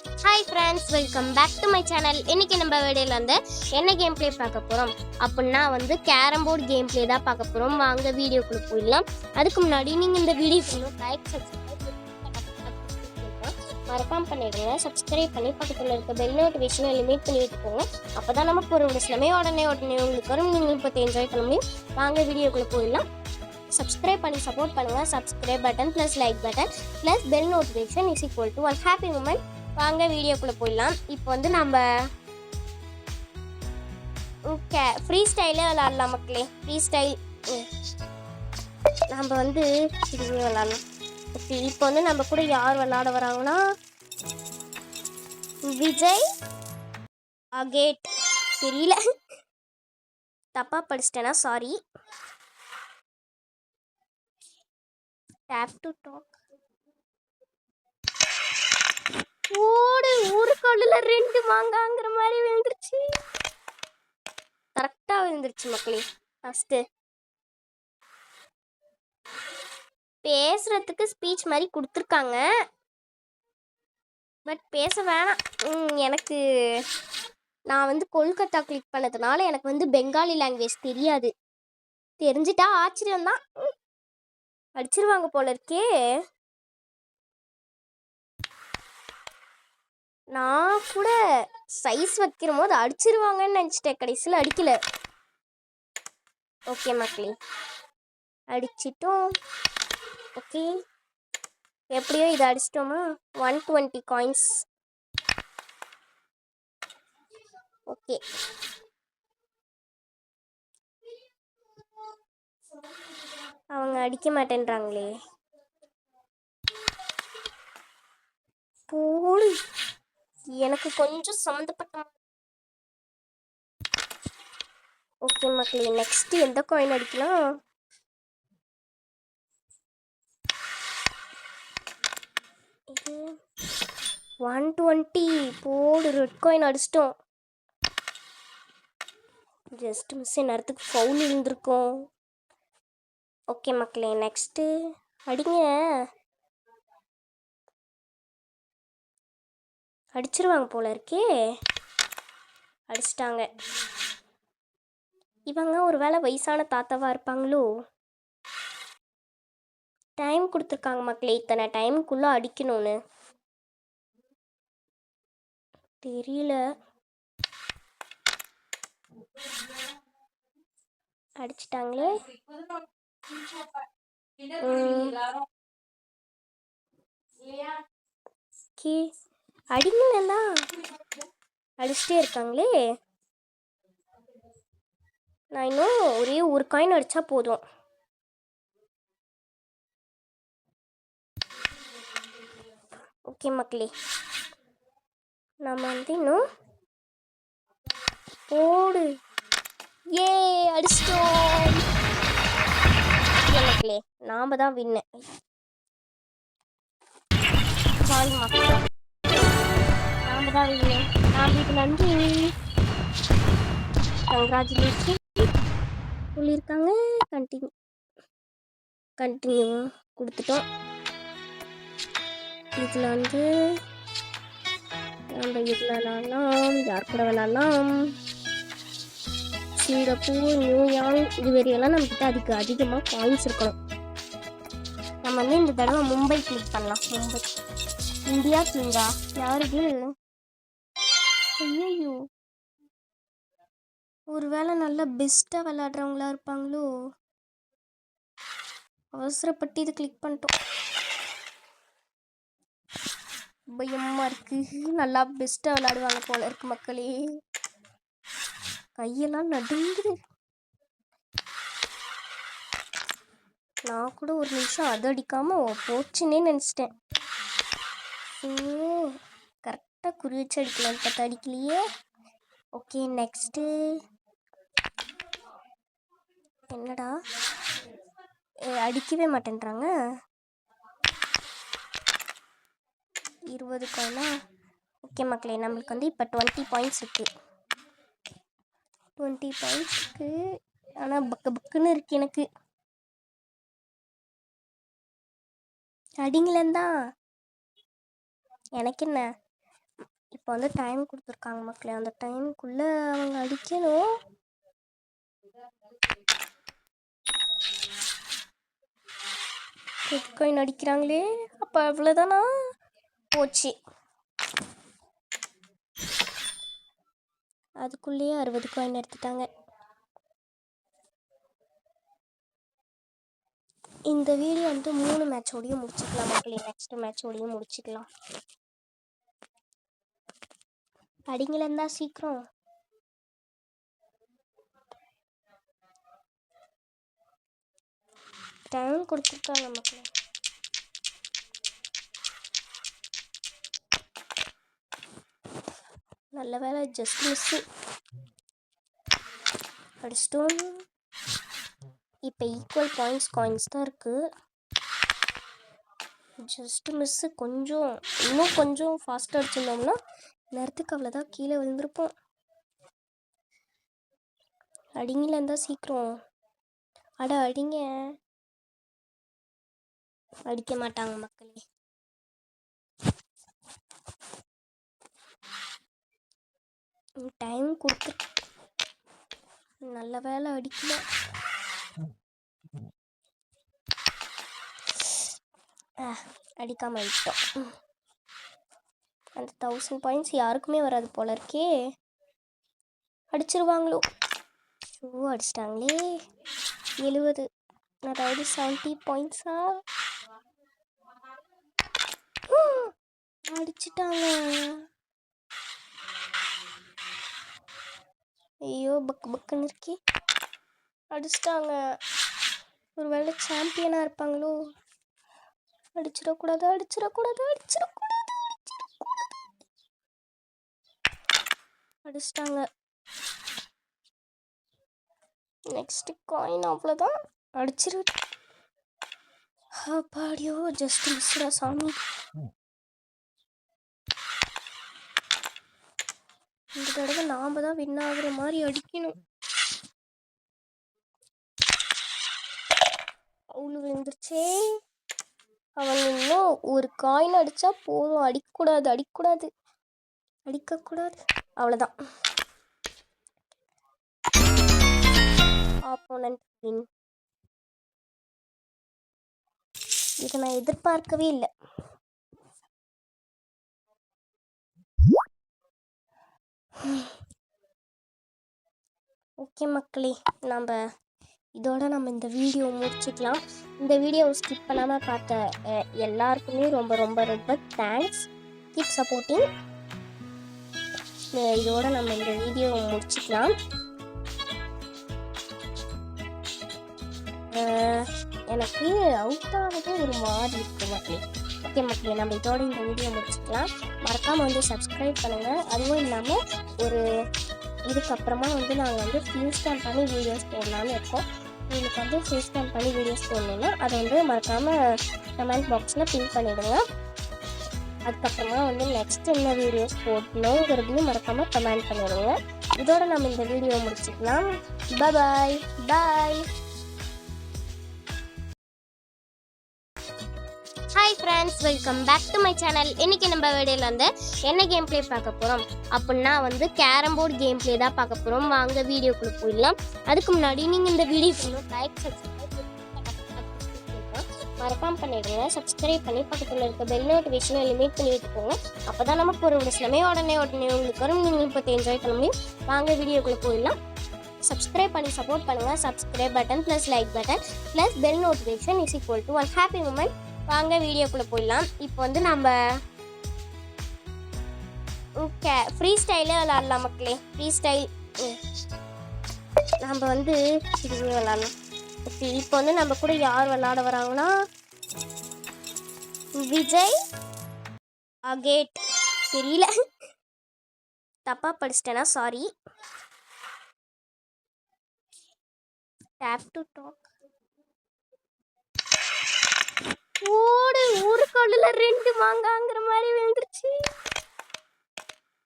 Hi friends, welcome back to my channel. இன்றைக்கி நம்ம வீடியோவில் வந்து என்ன கேம் ப்ளே பார்க்க போகிறோம் அப்படின்னா வந்து கேரம் போர்டு கேம் ப்ளே தான் பார்க்க போகிறோம். வாங்க வீடியோக்குள்ளே போயிடலாம். அதுக்கு முன்னாடி நீங்கள் இந்த வீடியோக்குள்ள லைக் சப்ஸ்கிரைப் மறக்காம பண்ணிடுங்க. சப்ஸ்கிரைப் பண்ணி பக்கத்தில் இருக்க பெல் நோட்டிஃபிகேஷனை லிமிட் பண்ணி வச்சுக்கோங்க. அப்போ தான் நமக்கு ஒரு விடஸ்லமே உடனே உங்களுக்கு வரும். நீங்கள் இப்போ என்ஜாய் பண்ண முடியும். வாங்க வீடியோக்குள்ளே போயிடலாம். சப்ஸ்கிரைப் பண்ணி சப்போர்ட் பண்ணுங்கள். Subscribe button plus like button plus bell notification is equal to one happy moment. வாங்க வீடியோக்குள்ளே போயிடலாம். இப்போ வந்து நம்ம ஃப்ரீ ஸ்டைலே விளாட்லாம் மக்களே. ஃப்ரீ ஸ்டைல் நம்ம வந்து இதுவே விளாட்லாம். ஓகே, இப்போ வந்து நம்ம கூட யார் விளாட வராங்கன்னா விஜய் அகேட். தெரியல, தப்பாக படிச்சிட்டேனா சாரி. Tap to talk. ஓடு, ஒரு கல்லுல ரெண்டு மாங்காங்கிற மாதிரி விழுந்துருச்சு. கரெக்டாக விழுந்துருச்சு மக்களே. ஃபஸ்ட்டு பேசுறதுக்கு ஸ்பீச் மாதிரி கொடுத்துருக்காங்க, பட் பேச வேணாம். எனக்கு நான் வந்து கொல்கத்தா கிளிக் பண்ணதுனால எனக்கு வந்து பெங்காலி லாங்குவேஜ் தெரியாது. தெரிஞ்சிட்டா ஆச்சரியம் தான். அடிச்சிருவாங்க போல இருக்கே. நான் கூட சைஸ் வைக்கிற போது அடிச்சிருவாங்கன்னு நினச்சிட்டேன், கடைசியில் அடிக்கல. ஓகே மக்களே, அடிச்சிட்டோம். ஓகே, எப்படியோ இதை அடிச்சிட்டோமா. 120 காயின்ஸ். ஓகே, அவங்க அடிக்க மாட்டேன்றாங்களே. போடு, எனக்கு கொஞ்சம் சம்மந்தப்பட்ட. ஓகே மக்களே, நெக்ஸ்ட் எந்த காயின் அடிக்கலாம்? இது 120. போடு, ரெட் காயின் அடிச்சிட்டோம். ஜஸ்ட் மிஸ் நேரத்துக்கு ஃபவுல் இருந்திருக்கோம். ஓகே மக்களே, நெக்ஸ்ட்டு அடிங்க. அடிச்சிருவாங்க போல இருக்கே. அடிச்சிட்டாங்க. இவங்க ஒரு வேளை வயசான தாத்தாவாக இருப்பாங்களோ. டைம் கொடுத்துருக்காங்க மக்களே, இத்தனை டைமுக்குள்ளே அடிக்கணும்னு. தெரியல. அடிச்சிட்டாங்களே. அடிங்களா, அடிச்சிட்டே இருக்காங்களே. நான் இன்னும் ஒரே ஒரு காயின் அடித்தா போதும். ஓகே மக்களே, நம்ம வந்து இன்னும் போடு. ஏ, அடிச்சிட்டோம் மக்களே. நாம் தான் வின்னு. சாரி மக்களே, நாம் தான் வின்னு. நாளைக்கு நன்றி, கங்க்ராச்சுலேஷன் சொல்லியிருக்காங்க. கண்டினியூ கொடுத்துட்டோம். இதில் வந்து நம்ம இதில் விளாட்லாம். யார் கூட விளாட்லாம்? சிங்கப்பூர், நியூயார்க், இது வரையெல்லாம் நம்மக்கிட்ட அதுக்கு அதிகமாக காயின்ஸ் இருக்கணும். நம்ம வந்து இந்த தடவை மும்பை கிளிக் பண்ணலாம். மும்பை. இந்தியா கிங்கா யாருக்கு? ஐயோ, ஒரு வேளை நல்லா பெஸ்ட்டாக விளாட்றவங்களா இருப்பாங்களோ. அவசரப்பட்டு இது கிளிக் பண்ணிட்டோம். பயமாக இருக்கு. நல்லா பெஸ்ட்டாக விளாடுவாங்க போல இருக்கு மக்களே. கையெல்லாம் நடுங்குது. நான் கூட ஒரு நிமிஷம் அதை அடிக்காமல் போச்சுன்னே நினச்சிட்டேன். கரெக்டாக குறி வச்சு அடிக்கலான்னு பார்த்தா அடிக்கலையே. ஓகே, நெக்ஸ்ட்டு என்னடா, அடிக்கவே மாட்டேன்றாங்க. 20 காயினா? ஓகே மக்களே, நம்மளுக்கு வந்து இப்போ 20 பாயிண்ட்ஸ் இருக்குது. 20 பாயிண்ட்ஸ் இருக்குது. ஆனால் பக்குன்னு இருக்குது எனக்கு. அடிங்களேன் தான். எனக்கு என்ன, இப்போ வந்து டைம் கொடுத்துருக்காங்க மக்களே, அந்த டைமுக்குள்ளே அவங்க அடிக்கணும். பிட்காயின் அடிக்கிறாங்களே, அப்போ அவ்வளோதானா? போச்சு. அதுக்குள்ளேயே 60 காயின் எடுத்துட்டாங்க. இந்த வீடியோ வந்து 3 மேட்சோடையும் முடிச்சுக்கலாம் மக்களே. நெக்ஸ்ட் மேட்சோடையும் முடிச்சுக்கலாம். அடிங்களா சீக்கிரம். டைம் கொடுத்துருக்காங்க மக்களே. நல்ல வேலை, ஜஸ்ட் மிஸ்ஸு அடிச்சிட்டோம். இப்போ ஈக்குவல் காயின்ஸ் தான் இருக்குது. Just miss. இன்னும் கொஞ்சம் ஃபாஸ்ட்டாக அடிச்சிருந்தோம்னா நேரத்துக்கு அவ்வளோதான், கீழே விழுந்திருப்போம். அடிங்களா இருந்தால் சீக்கிரம். அடிங்க. அடிக்க மாட்டாங்க மக்களே. டைம் கொடுத்து நல்ல வேலை அடிக்கல. அடிக்காமல் விட்டோம். அந்த 1000 பாயிண்ட்ஸ் யாருக்குமே வராது போல இருக்கே. அடிச்சிருவாங்களோ? அடிச்சிட்டாங்களே. 70, அதாவது 70 பாயிண்ட்ஸா அடிச்சிட்டாங்க. ஐயோ, பக்குன்னு இருக்கே. அடிச்சிட்டாங்க. ஒரு வேளை சாம்பியனாக இருப்பாங்களோ? அடிச்சிடக்கூடாது. அடிச்சிட்டாங்க. நெக்ஸ்ட் காயின் அவ்வளோதான். அடிச்சிரு. அப்பாடியோ, ஜஸ்ட் மிஸ்டா சாமி. இந்த தடவை நாம தான் வின் ஆகுற மாதிரி அடிக்கணும். அவ்வளோ விழுந்துருச்சே. அவன் இன்னும் ஒரு காயின் அடித்தா போதும். அடிக்கக்கூடாது. அவ்வளோதான். Opponent win. இதை நான் எதிர்பார்க்கவே இல்லை. ஓகே மக்களே, இதோட நம்ம இந்த வீடியோ முடிச்சுக்கலாம். இந்த வீடியோவை ஸ்கிப் பண்ணாமல் பார்த்த எல்லாருக்குமே ரொம்ப ரொம்ப ரொம்ப தேங்க்ஸ். Keep supporting. இதோட நம்ம இந்த வீடியோவை முடிச்சுக்கலாம். எனக்கு அவுட் ஆனது ஒரு மாதிரி இருக்குது மக்களே. ஓகே மக்களே, நம்ம இதோட இந்த வீடியோ முடிச்சுக்கலாம். மறக்காமல் வந்து சப்ஸ்கிரைப் பண்ணுங்கள். அதுவும் இல்லாமல் இதுக்கப்புறமா நாங்கள் ஃபியூஸ் ஸ்கேன் பண்ணி வீடியோஸ் போடலான்னு இருக்கோம். உங்களுக்கு ஃபியூஸ் ஸ்கேன் பண்ணி வீடியோஸ் போடணுன்னா அதை மறக்காமல் கமெண்ட் பாக்ஸில் பின் பண்ணிவிடுங்க. அதுக்கப்புறமா நெக்ஸ்ட் என்ன வீடியோஸ் போடணுங்கிறதையும் மறக்காமல் கமெண்ட் பண்ணிவிடுங்க. இதோட நம்ம இந்த வீடியோ முடிச்சுக்கலாம். Bye. Hi friends, welcome back to my channel. இன்றைக்கி நம்ம வீடியோவில் என்ன கேம் ப்ளே பார்க்க போகிறோம் அப்படின்னா கேரம் போர்டு கேம் ப்ளே தான் பார்க்க போகிறோம். வாங்க வீடியோக்குள்ளே போயிடலாம். அதுக்கு முன்னாடி நீங்கள் இந்த வீடியோக்கு லைக் மறக்காமல் பண்ணிவிடுங்க. சப்ஸ்கிரைப் பண்ணி பக்கத்தில் இருக்க பெல் நோட்டிஃபிகேஷனை லிமிட் பண்ணி வச்சுக்கோங்க. அப்போ தான் நமக்கு ஒரு விடமே உடனே உங்களுக்கு வரும். நீங்கள் இப்போ என்ஜாய் பண்ண முடியும். வாங்க வீடியோக்குள்ளே போயிடலாம். சப்ஸ்கிரைப் பண்ணி சப்போர்ட் பண்ணுங்கள். Subscribe button plus like button plus bell notification is equal to 1 happy moment. வாங்க வீடியோக்குள்ளே போயிடலாம். இப்போ நம்ம ஃப்ரீ ஸ்டைலே விளாட்லாம் மக்களே. ஃப்ரீ ஸ்டைல் நம்ம இதுவே விளாட்லாம். இப்போ நம்ம கூட யார் விளாட வராங்கன்னா விஜய் அகேட். தெரியல, தப்பாக படிச்சிட்டேனா, சாரி. Tap to talk. ஒரு கல்லுல 2 மாங்காங்கிற மாதிரி விழுந்துருச்சு.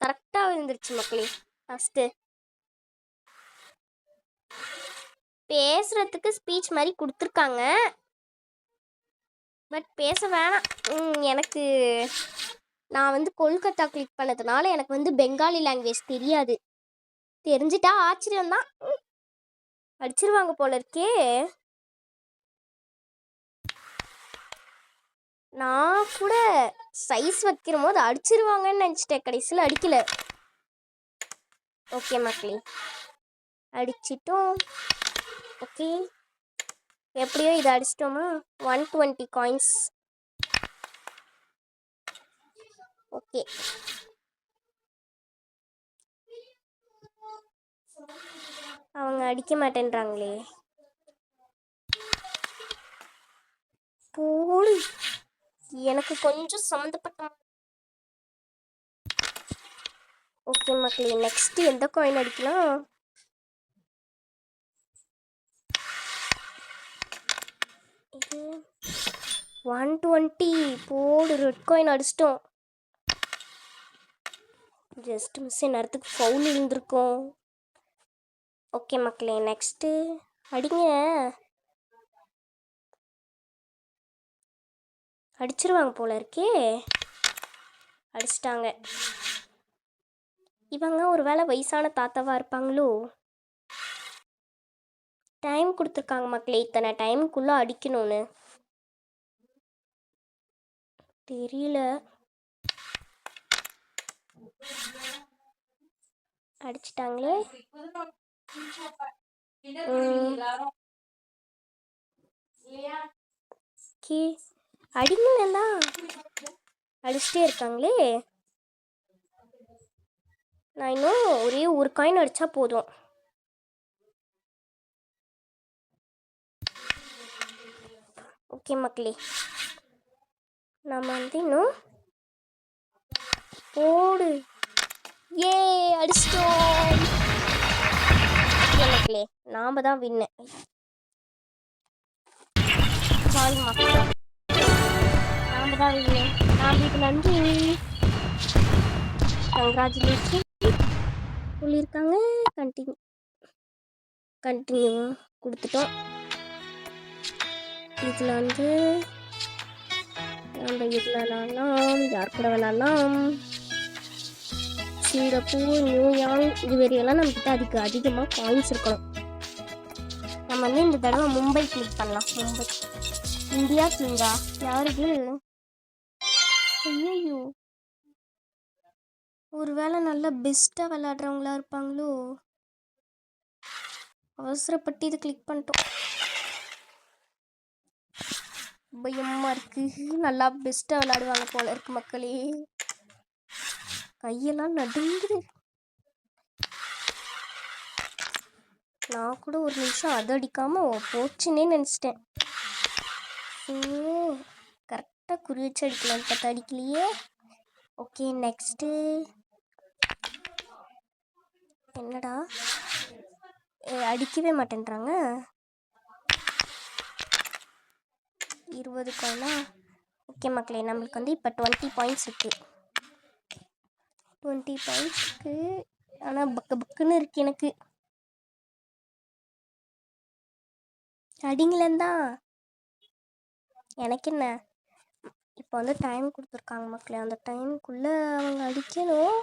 கரெக்டா விழுந்துருச்சு மக்களே. ஃபர்ஸ்ட் பேசுறதுக்கு ஸ்பீச் மாதிரி கொடுத்துருக்காங்க, பட் பேச வேணாம். எனக்கு நான் வந்து கொல்கத்தா கிளிக் பண்ணதுனால எனக்கு வந்து பெங்காலி லாங்குவேஜ் தெரியாது. தெரிஞ்சிட்டா ஆச்சரியம் தான். அடிச்சிருவாங்க போல இருக்கே. நான் கூட சைஸ் வைக்கிற போது அடிச்சிருவாங்கன்னு நினச்சிட்டேன், கடைசியில் அடிக்கல. ஓகே மக்களே, அடிச்சிட்டோம். ஓகே, எப்படியோ இதை அடிச்சிட்டோமா. 120 காயின்ஸ். ஓகே, அவங்க அடிக்க மாட்டேன்றாங்களே. போடு, எனக்கு கொஞ்சம் சம்மந்தப்பட்ட. ஓகே மக்களே, நெக்ஸ்ட் எந்த காயின் அடிக்கலாம்? இது 120. போடு, ரெட் காயின் அடிச்சிட்டோம். ஜஸ்ட் மிஸ் நேரத்துக்கு ஃபவுல் இருந்திருக்கோம். ஓகே மக்களே, நெக்ஸ்ட்டு அடிங்க. அடிச்சிருவாங்க போல இருக்கே. அடிச்சிட்டாங்க. இவங்க ஒரு வேளை வயசான தாத்தாவாக இருப்பாங்களோ. டைம் கொடுத்துருக்காங்க மக்களே, இத்தனை டைமுக்குள்ளே அடிக்கணும்னு. தெரியல. அடிச்சிட்டாங்களே. அடிங்களா, அடிச்சிட்டே இருக்காங்களே. நான் இன்னும் ஒரே ஒரு காயின் அடித்தா போதும். ஓகே மக்களே, நம்ம வந்து இன்னும் போடு. ஏ, அடிச்சிட்டோம். ஓகே மக்களே, நாம் தான் வின்னு. சாரி மக்களே, நாம் தான் வின்னு. நாளைக்கு நன்றி, கங்க்ராச்சுலேஷன் சொல்லியிருக்காங்க. கண்டினியூ கொடுத்துட்டோம். இதில் வந்து நம்ம இதில் விளாட்லாம், யார் கூட விளாட்லாம்? சிங்கப்பூர், நியூயார்க், இது வரையெல்லாம் நம்மக்கிட்ட அதுக்கு அதிகமாக காயின்ஸ் இருக்கணும். நம்ம வந்து இந்த தடவை மும்பை கிளிக் பண்ணலாம். மும்பை. இந்தியா கிளிங்கா யாருக்கு? ஐயோ, ஒரு வேளை நல்லா பெஸ்ட்டாக விளையாடுறவங்களா இருப்பாங்களோ. அவசரப்பட்டு இது கிளிக் பண்ணிட்டோம். பயமாக இருக்கு. நல்லா பெஸ்ட்டாக விளையாடுவாங்க போல இருக்கு மக்களே. கையெல்லாம் நடுங்குது. நான் கூட ஒரு நிமிஷம் அதை அடிக்காமல் போச்சுன்னே நினச்சிட்டேன். கரெக்டாக குறி வச்சு அடிக்கலான்னு பார்த்தா அடிக்கலையே. ஓகே, நெக்ஸ்ட்டு என்னடா, அடிக்கவே மாட்டேன்றாங்க. 20 காயினா? ஓகே மக்களே, நம்மளுக்கு வந்து இப்போ 20 பாயிண்ட்ஸ் இருக்குது. 20 பாயிண்ட்ஸ்க்கு ஆனால் பக்குன்னு இருக்கு எனக்கு. அடிங்களேந்தான். எனக்கு என்ன, இப்போ வந்து டைம் கொடுத்துருக்காங்க மக்களே, அந்த டைமுக்குள்ளே அவங்க அடிக்கணும்.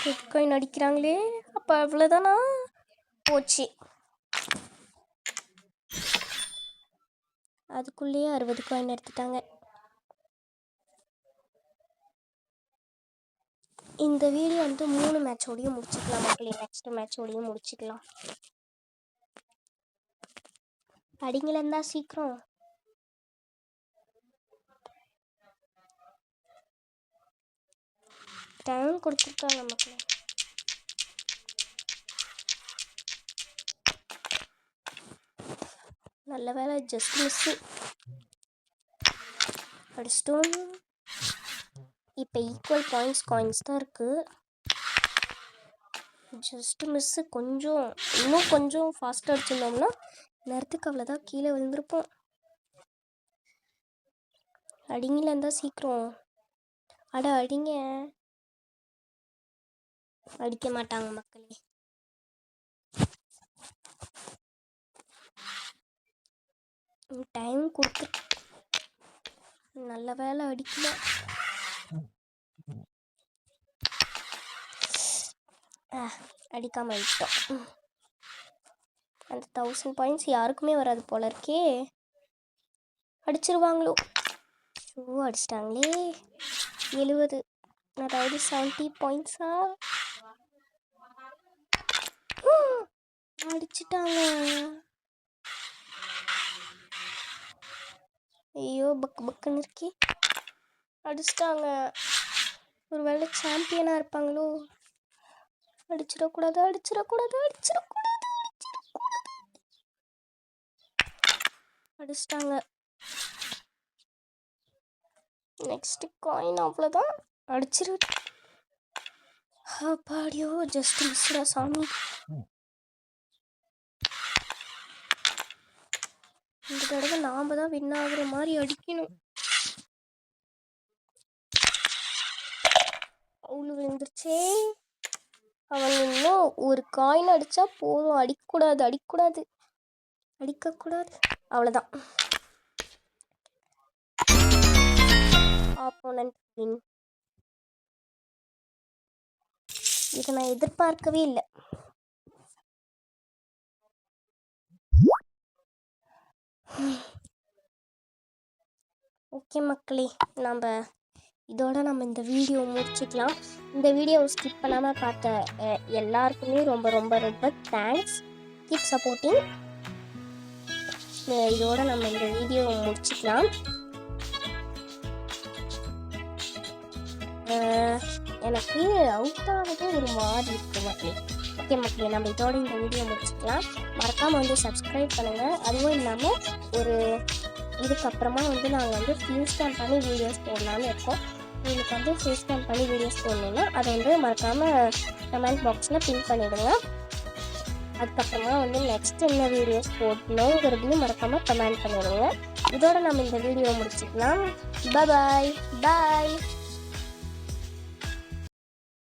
ரெட் காயின் அடிக்கிறாங்களே. அப்போ அவ்வளோதானா? போச்சு. அதுக்குள்ளேயே 60 காயின் எடுத்துட்டாங்க. இந்த வீடியோ வந்து 3 மேட்சோடையும் முடிச்சுக்கலாம் மக்களே. நெக்ஸ்ட் மேட்சோடையும் முடிச்சுக்கலாம். அடிங்களேந்தா சீக்கிரம். டைம் கொடுத்துருக்காங்க மக்களே. நல்ல வேலை, ஜஸ்ட் மிஸ்ஸு அடிச்சிட்டோம். இப்போ ஈக்குவல் காயின்ஸ் தான் இருக்குது. Just miss. கொஞ்சம் இன்னும் கொஞ்சம் ஃபாஸ்ட்டாக அடிச்சிருந்தோம்னா நேரத்துக்கு அவ்வளோதான், கீழே விழுந்திருப்போம். அடிங்களா இருந்தால் சீக்கிரம். அட அடிங்க. அடிக்க மாட்டாங்க மக்களே. டைம் கொடுத்து நல்ல வேலை அடிக்கல. அடிக்காமல் விட்டோம். அந்த 1000 பாயிண்ட்ஸ் யாருக்குமே வராது போல இருக்கே. அடிச்சிருவாங்களோ? அடிச்சிட்டாங்களே. 70, அதாவது 70 பாயிண்ட்ஸா? அடிச்சிட்டாங்க. ஐயோ, பக்கு பக்குன்னு இருக்கே. அடிச்சிட்டாங்க. ஒரு வேளை சாம்பியனாக இருப்பாங்களோ? அடிச்சிடக்கூடாது, அடிச்சிடக்கூடாது, அடிச்சிடக்கூடாது, அடிச்சிடக்கூடாது. அடிச்சிட்டாங்க. நெக்ஸ்ட் காயின் அவ்வளோதான். அடிச்சிரு. அப்பாடியோ, ஜஸ்ட் மிஸ்டா சாமி. இந்த தடவை நாம தான் வின் ஆகுற மாதிரி அடிக்கணும். அவ்வளோ விழுந்துருச்சே. அவன் இன்னும் ஒரு காயின் அடித்தா போதும். அடிக்கக்கூடாது, அடிக்கக்கூடாது, அடிக்கக்கூடாது. அவ்வளோதான். Opponent win. இதை நான் எதிர்பார்க்கவே இல்லை. ஓகே மக்களே, இதோட நம்ம இந்த வீடியோ முடிச்சுக்கலாம். இந்த வீடியோவை ஸ்கிப் பண்ணாமல் பார்த்த எல்லாருக்குமே ரொம்ப ரொம்ப ரொம்ப தேங்க்ஸ். Keep supporting. இதோட நம்ம இந்த வீடியோவை முடிச்சுக்கலாம். எனக்கு அவுட் ஆனது ஒரு மாதிரி இருக்குது மக்களே. ஓகே மக்களே, நம்ம இதோட இந்த வீடியோ முடிச்சுக்கலாம். மறக்காமல் வந்து சப்ஸ்கிரைப் பண்ணுங்கள். அதுவும் இல்லாமல் இதுக்கப்புறமா நாங்கள் ஃபேஸ் ஸ்கேன் பண்ணி வீடியோஸ் போடலான்னு இருக்கோம். உங்களுக்கு ஃபேஸ் ஸ்கேன் பண்ணி வீடியோஸ் போடணுன்னா அதை மறக்காமல் கமெண்ட் பாக்ஸில் பின் பண்ணிவிடுங்க. அதுக்கப்புறமா நெக்ஸ்ட் என்ன வீடியோஸ் போடணுங்கிறதையும் மறக்காமல் கமெண்ட் பண்ணிவிடுங்க. இதோட நம்ம இந்த வீடியோ முடிச்சுக்கலாம். பாய் பாய்.